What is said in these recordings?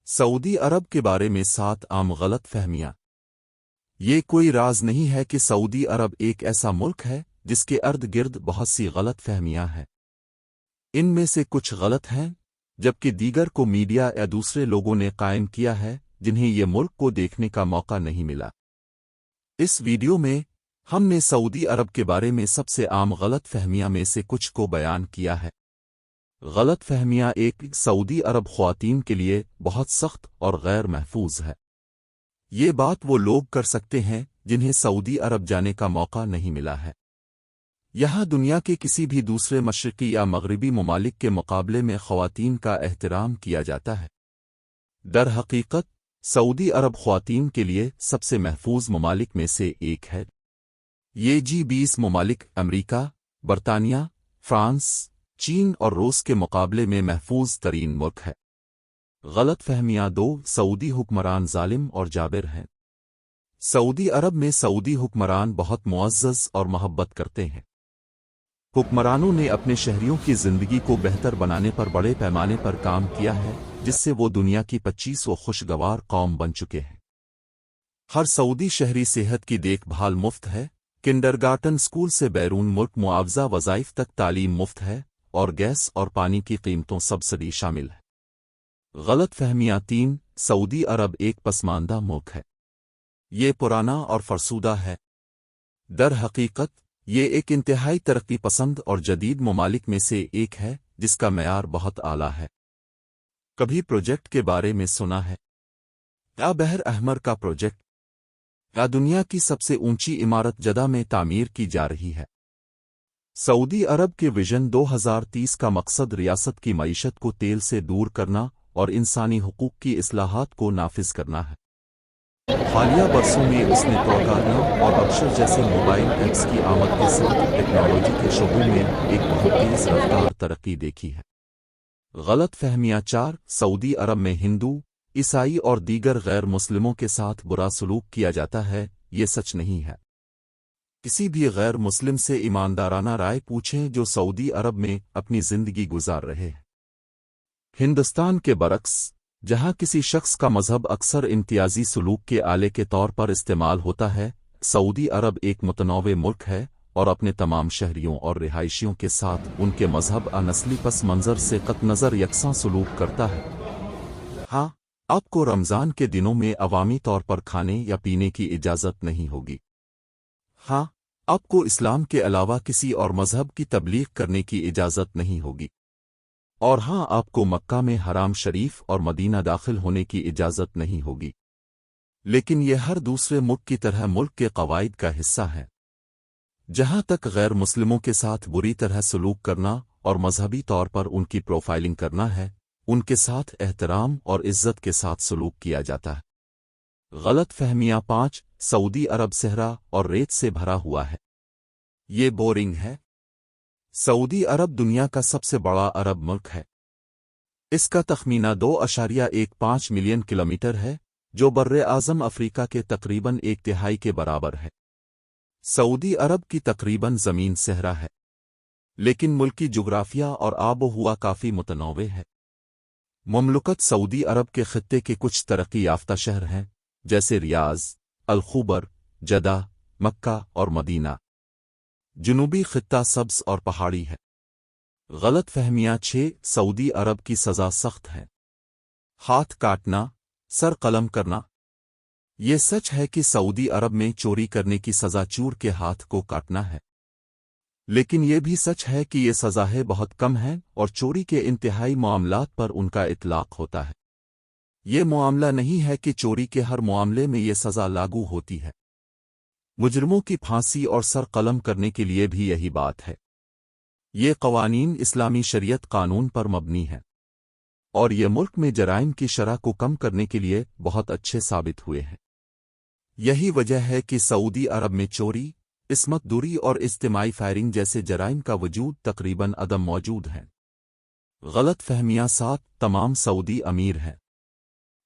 سعودی عرب کے بارے میں 7 عام غلط فہمیاں۔ یہ کوئی راز نہیں ہے کہ سعودی عرب ایک ایسا ملک ہے جس کے ارد گرد بہت سی غلط فہمیاں ہیں۔ ان میں سے کچھ غلط ہیں جبکہ دیگر کو میڈیا یا دوسرے لوگوں نے قائم کیا ہے جنہیں یہ ملک کو دیکھنے کا موقع نہیں ملا۔ اس ویڈیو میں ہم نے سعودی عرب کے بارے میں سب سے عام غلط فہمیاں میں سے کچھ کو بیان کیا ہے۔ غلط فہمیاں 1 سعودی عرب خواتین کے لیے بہت سخت اور غیر محفوظ ہے۔ یہ بات وہ لوگ کر سکتے ہیں جنہیں سعودی عرب جانے کا موقع نہیں ملا ہے۔ یہاں دنیا کے کسی بھی دوسرے مشرقی یا مغربی ممالک کے مقابلے میں خواتین کا احترام کیا جاتا ہے۔ در حقیقت سعودی عرب خواتین کے لیے سب سے محفوظ ممالک میں سے ایک ہے۔ یہ G20 ممالک امریکہ، برطانیہ، فرانس، چین اور روس کے مقابلے میں محفوظ ترین ملک ہے۔ غلط فہمیاں 2 سعودی حکمران ظالم اور جابر ہیں۔ سعودی عرب میں سعودی حکمران بہت معزز اور محبت کرتے ہیں۔ حکمرانوں نے اپنے شہریوں کی زندگی کو بہتر بنانے پر بڑے پیمانے پر کام کیا ہے جس سے وہ دنیا کی 25 خوشگوار قوم بن چکے ہیں۔ ہر سعودی شہری صحت کی دیکھ بھال مفت ہے، کنڈرگارٹن سکول سے بیرون ملک معاوضہ وظائف تک تعلیم مفت ہے اور گیس اور پانی کی قیمتوں سبسڈی شامل ہے۔ غلط فہمیاں 3 سعودی عرب ایک پسماندہ ملک ہے۔ یہ پرانا اور فرسودہ ہے۔ در حقیقت یہ ایک انتہائی ترقی پسند اور جدید ممالک میں سے ایک ہے جس کا معیار بہت اعلیٰ ہے۔ کبھی پروجیکٹ کے بارے میں سنا ہے؟ یا بحر احمر کا پروجیکٹ؟ یا دنیا کی سب سے اونچی عمارت جدہ میں تعمیر کی جا رہی ہے؟ سعودی عرب کے ویژن 2030 کا مقصد ریاست کی معیشت کو تیل سے دور کرنا اور انسانی حقوق کی اصلاحات کو نافذ کرنا ہے۔ حالیہ برسوں میں اس نے توکارنا اور ابشر جیسے موبائل ایپس کی آمد کے ساتھ ٹیکنالوجی کے شعبوں میں ایک بہت تیز رفتار ترقی دیکھی ہے۔ غلط فہمیاں 4 سعودی عرب میں ہندو، عیسائی اور دیگر غیر مسلموں کے ساتھ برا سلوک کیا جاتا ہے۔ یہ سچ نہیں ہے۔ کسی بھی غیر مسلم سے ایماندارانہ رائے پوچھیں جو سعودی عرب میں اپنی زندگی گزار رہے ہیں۔ ہندوستان کے برعکس، جہاں کسی شخص کا مذہب اکثر امتیازی سلوک کے آلے کے طور پر استعمال ہوتا ہے، سعودی عرب ایک متنوع ملک ہے اور اپنے تمام شہریوں اور رہائشیوں کے ساتھ ان کے مذہب نسلی پس منظر سے قطع نظر یکساں سلوک کرتا ہے۔ ہاں، آپ کو رمضان کے دنوں میں عوامی طور پر کھانے یا پینے کی اجازت نہیں ہوگی۔ ہاں، آپ کو اسلام کے علاوہ کسی اور مذہب کی تبلیغ کرنے کی اجازت نہیں ہوگی۔ اور ہاں، آپ کو مکہ میں حرام شریف اور مدینہ داخل ہونے کی اجازت نہیں ہوگی۔ لیکن یہ ہر دوسرے ملک کی طرح ملک کے قواعد کا حصہ ہے۔ جہاں تک غیر مسلموں کے ساتھ بری طرح سلوک کرنا اور مذہبی طور پر ان کی پروفائلنگ کرنا ہے، ان کے ساتھ احترام اور عزت کے ساتھ سلوک کیا جاتا ہے۔ غلط فہمیاں 5 سعودی عرب صحرا اور ریت سے بھرا ہوا ہے۔ یہ بورنگ ہے۔ سعودی عرب دنیا کا سب سے بڑا عرب ملک ہے۔ اس کا تخمینہ 2.15 ملین کلومیٹر ہے جو بر اعظم افریقہ کے تقریباً 1/3 کے برابر ہے۔ سعودی عرب کی تقریباً زمین صحرا ہے، لیکن ملکی جغرافیہ اور آب و ہوا کافی متنوع ہے۔ مملکت سعودی عرب کے خطے کے کچھ ترقی یافتہ شہر ہیں جیسے ریاض، الخبر، جدہ، مکہ اور مدینہ۔ جنوبی خطہ سبز اور پہاڑی ہے۔ غلط فہمیاں 6 سعودی عرب کی سزا سخت ہے۔ ہاتھ کاٹنا، سر قلم کرنا۔ یہ سچ ہے کہ سعودی عرب میں چوری کرنے کی سزا چور کے ہاتھ کو کاٹنا ہے، لیکن یہ بھی سچ ہے کہ یہ سزائیں بہت کم ہیں اور چوری کے انتہائی معاملات پر ان کا اطلاق ہوتا ہے۔ یہ معاملہ نہیں ہے کہ چوری کے ہر معاملے میں یہ سزا لاگو ہوتی ہے۔ مجرموں کی پھانسی اور سر قلم کرنے کے لیے بھی یہی بات ہے۔ یہ قوانین اسلامی شریعت قانون پر مبنی ہیں اور یہ ملک میں جرائم کی شرح کو کم کرنے کے لیے بہت اچھے ثابت ہوئے ہیں۔ یہی وجہ ہے کہ سعودی عرب میں چوری، عصمت دوری اور اجتماعی فائرنگ جیسے جرائم کا وجود تقریباً عدم موجود ہے۔ غلط فہمیاں 7 تمام سعودی امیر ہیں۔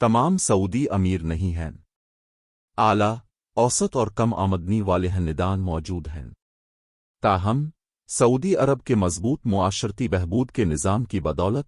تمام سعودی امیر نہیں ہیں۔ اعلیٰ، اوسط اور کم آمدنی والے خاندان موجود ہیں۔ تاہم، سعودی عرب کے مضبوط معاشرتی بہبود کے نظام کی بدولت